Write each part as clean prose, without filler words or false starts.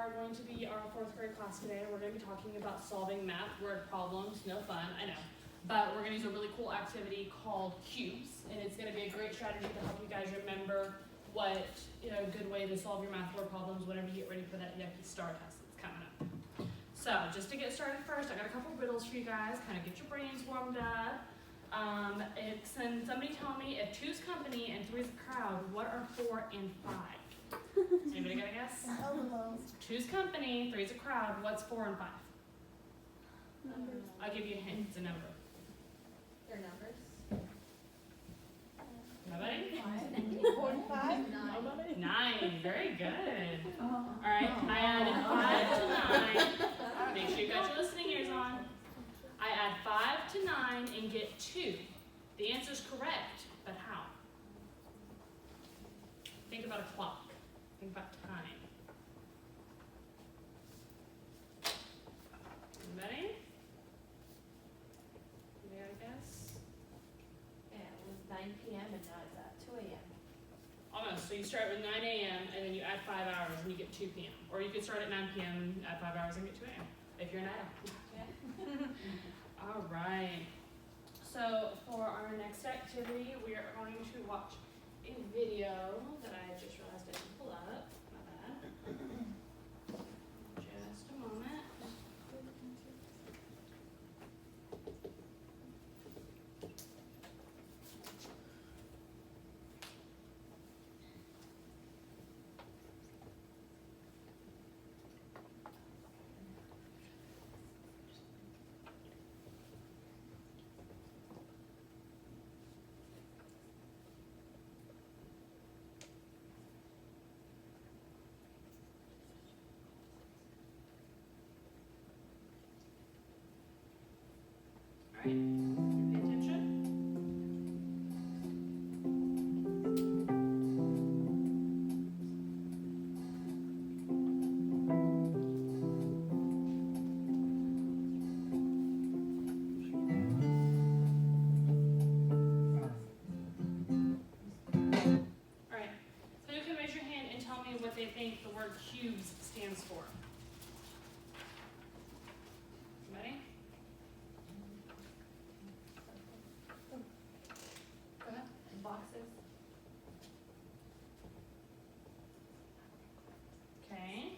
are going to be our 4th grade class today. We're going to be talking about solving math word problems. No fun, I know. But we're going to use a really cool activity called cubes, and it's going to be a great strategy to help you guys remember what a good way to solve your math word problems whenever you get ready for that yucky STAR test that's coming up. So just to get started first, I got a couple riddles for you guys, kind of get your brains warmed up. Can somebody tell me if 2's company and 3's a crowd, what are 4 and 5? Anybody got a guess? 2's company, 3's a crowd, what's 4 and 5? Numbers. I'll give you a hint, it's a number. Their numbers. Nobody? 4 and 5? 9, very good. Alright, I added 5 to 9. Make sure you got your listening ears on. I add 5 to 9 and get 2. The answer's correct, but how? Think about a clock. Think about time. Anybody? You got a guess? Yeah, it was 9 p.m. and now it's at 2 a.m. Almost. So you start with 9 a.m. and then you add 5 hours and you get 2 p.m. Or you could start at 9 p.m., add 5 hours and get 2 a.m. if you're an adult. All right. So for our next activity, we are going to watch a video that I just realized I didn't pull up. My bad. Just a moment. All right, pay attention. All right, so you can raise your hand and tell me what they think the word cubes stands for. Ready? Go ahead. Boxes. Okay.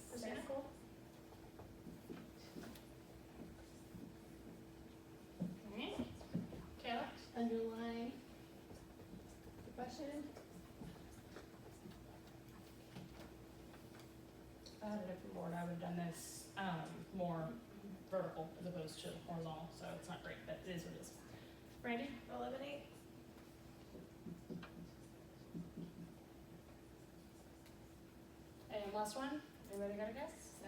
Christina? Circle. Okay. Kayla? Underline. Question. If I had a different board, I would have done this more vertical as opposed to horizontal, so it's not great, but it is what it is. Brandy? Eliminate. And last one? Anybody got a guess?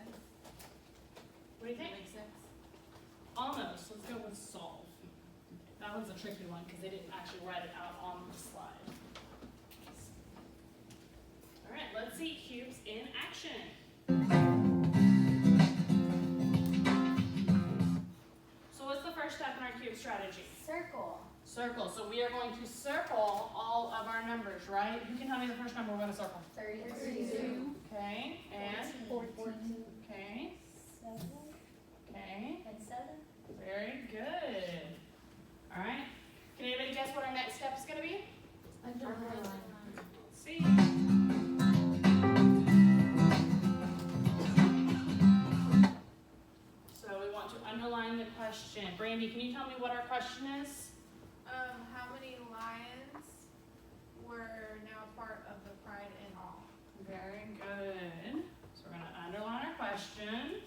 What do you think? Makes sense. Almost. Let's go with solve. That one's a tricky one because they didn't actually write it out on the slide. All right, let's see cubes in action. So what's the first step in our cube strategy? Circle. Circle. So we are going to circle all of our numbers, right? You can tell me the first number we're going to circle. 32. Okay, and? 14. Okay, 7. okay. And 7. Very good. All right. Can anybody guess what our next step is going to be? Underline. Let's see. So we want to underline the question. Brandy, can you tell me what our question is? How many lions were now part of the Pride and All? Very good. So we're going to underline our question.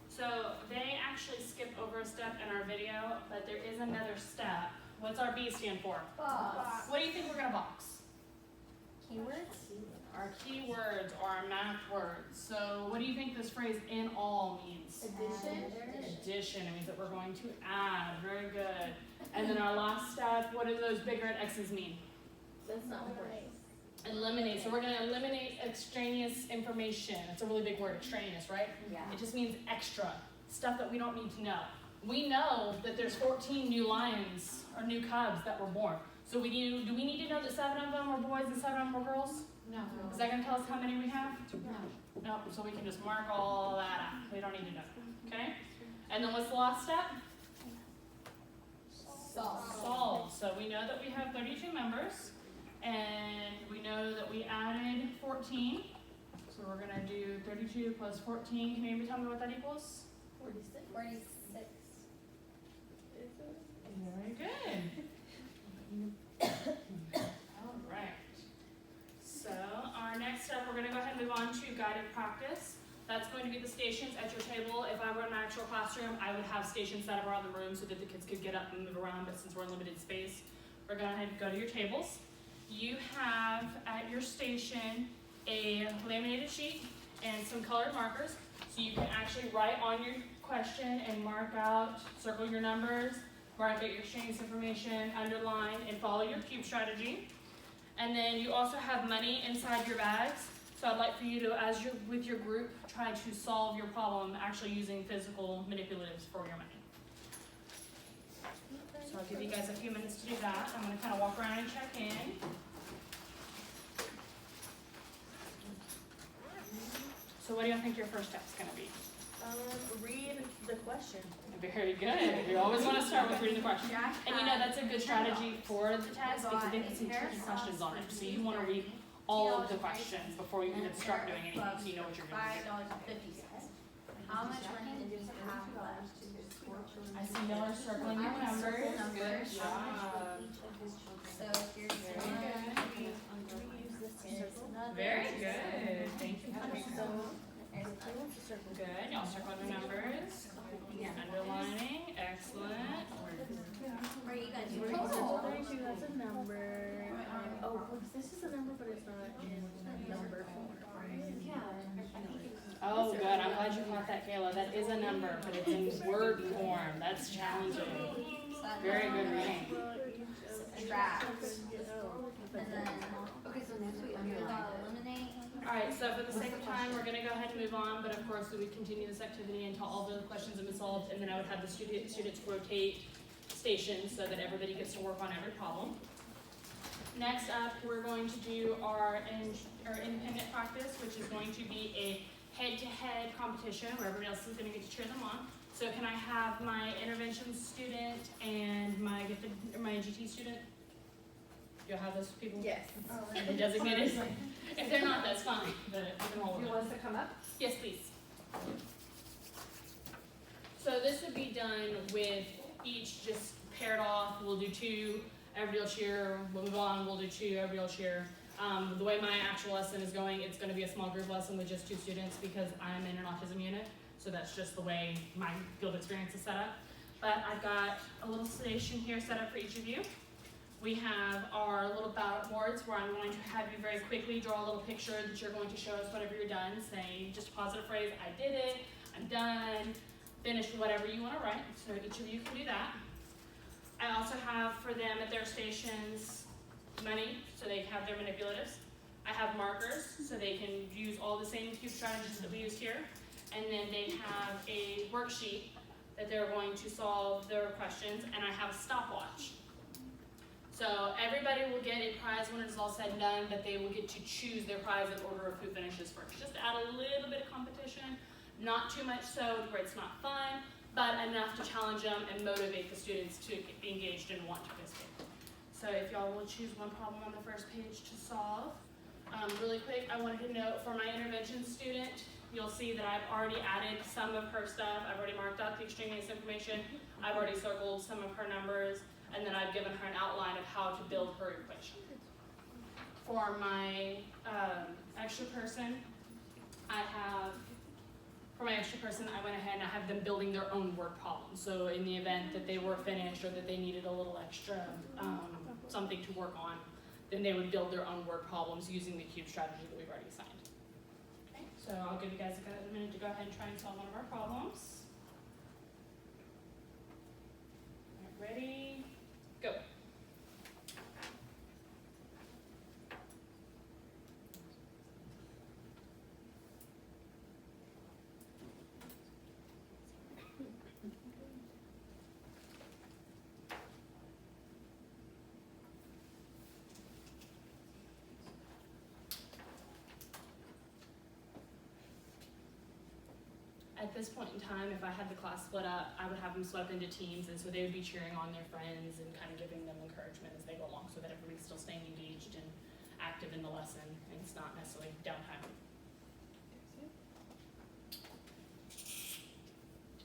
So they actually skipped over a step in our video, but there is another step. What's our B stand for? Box. What do you think we're going to box? Keywords. Our keywords or our math words. So what do you think this phrase "in all" means? Addition. Addition. It means that we're going to add. Very good. And then our last step, what do those big red X's mean? That's not right. Eliminate. So we're going to eliminate extraneous information. It's a really big word, extraneous, right? Yeah. It just means extra, stuff that we don't need to know. We know that there's 14 new lions or new cubs that were born. So do we need to know that 7 of them are boys and 7 of them are girls? No. Is that gonna tell us how many we have? No. No, so we can just mark all that out. We don't need to know, okay? And then what's the last step? Solve. So we know that we have 32 members, and we know that we added 14. So we're gonna do 32 plus 14. Can you tell me what that equals? 46. Very good. All right. So our next step, we're gonna go ahead and move on to guided practice. That's going to be the stations at your table. If I were in my actual classroom, I would have stations set up around the room so that the kids could get up and move around, but since we're in limited space, we're going to go to your tables. You have at your station a laminated sheet and some colored markers, so you can actually write on your question and mark out, circle your numbers, mark out your exchange information, underline, and follow your cube strategy. And then you also have money inside your bags. So I'd like for you to, as you're with your group, try to solve your problem actually using physical manipulatives for your money. So I'll give you guys a few minutes to do that. I'm going to kind of walk around and check in. So what do you think your first step's going to be? Read the question. Very good. You always want to start with reading the question. And you know that's a good strategy for the test because they have some tricky questions on it. So you want to read all of the questions before you even start doing anything so you know what you're going to do. $5.50. How much money did you have left? I see y'all are circling your numbers. Good job. So here's Very good. Thank you. Good. Y'all circle your numbers. Underlining. Excellent. Where you guys? That's a number. Oh, this is a number, but it's not in number form. Oh, good. I'm glad you caught that, Kayla. That is a number, but it's in word form. That's challenging. Very good reading. Subtract. And then, okay, so next we eliminate. Alright, so for the sake of time, we're going to go ahead and move on, but of course we would continue this activity until all the questions have been solved, and then I would have the students rotate stations so that everybody gets to work on every problem. Next up, we're going to do our independent practice, which is going to be a head-to-head competition where everybody else is going to get to cheer them on. So can I have my intervention student and my GT student? Do you have those people? Yes. The designated? If they're not, that's fine, but we can hold You it. want us to come up? Yes, please. So this would be done with each just paired off. We'll do 2, everybody will cheer. We'll move on, we'll do 2, everybody will cheer. The way my actual lesson is going, it's going to be a small group lesson with just 2 students because I'm in an autism unit. So that's just the way my field experience is set up. But I've got a little station here set up for each of you. We have our little ballot boards where I'm going to have you very quickly draw a little picture that you're going to show us whenever you're done, saying just a positive phrase, I did it, I'm done, finish whatever you want to write. So each of you can do that. I also have for them at their stations money, so they have their manipulatives. I have markers, so they can use all the same cube strategies that we used here. And then they have a worksheet that they're going to solve their questions, and I have a stopwatch. So everybody will get a prize when it's all said and done, but they will get to choose their prize in order of who finishes first. Just to add a little bit of competition, not too much so where it's not fun, but enough to challenge them and motivate the students to be engaged and want to participate. So if y'all will choose one problem on the first page to solve. Really quick, I wanted to note for my intervention student, you'll see that I've already added some of her stuff. I've already marked out the extraneous information. I've already circled some of her numbers, and then I've given her an outline of how to build her equation. For my extra person, I went ahead and I have them building their own word problem. So in the event that they were finished or that they needed a little extra something to work on, then they would build their own word problems using the cube strategy that we've already assigned. Okay, so I'll give you guys a minute to go ahead and try and solve one of our problems. All right, ready? Go. at this point in time, if I had the class split up, I would have them split up into teams, and so they would be cheering on their friends and kind of giving them encouragement as they go along, so that everybody's still staying engaged and active in the lesson, and it's not necessarily downtime.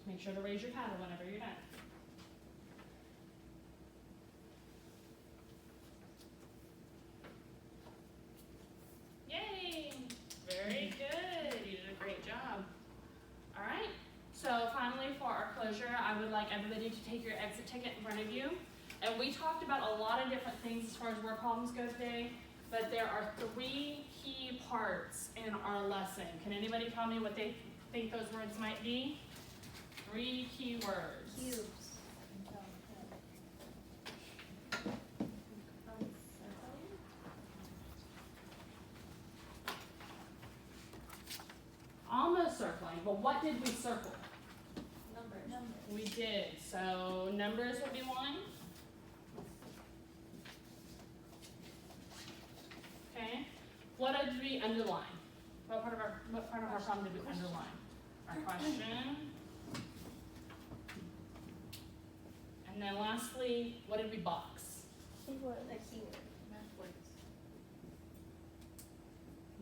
Make sure to raise your paddle whenever you're done. Yay! Very good. You did a great job. All right. So finally, for our closure, I would like everybody to take your exit ticket in front of you. And we talked about a lot of different things as far as word problems go today, but there are 3 key parts in our lesson. Can anybody tell me what they think those words might be? 3 key words. Cubes. Almost circling, but what did we circle? Numbers. We did. So numbers would be 1. Okay. What did we underline? What part of our problem did we underline? Our question. And then lastly, what did we box? Keyword. A keyword.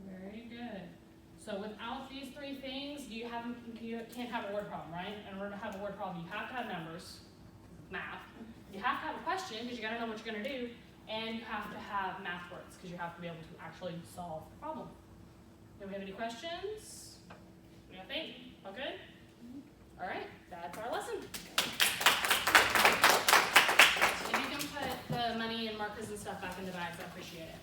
Very good. So without these 3 things, you can't have a word problem, right? In order to have a word problem, you have to have numbers, math. You have to have a question because you got to know what you're going to do, and you have to have math words because you have to be able to actually solve the problem. Do we have any questions? We have 8. All good? All right, that's our lesson. If you can put the money and markers and stuff back in the bags, I appreciate it.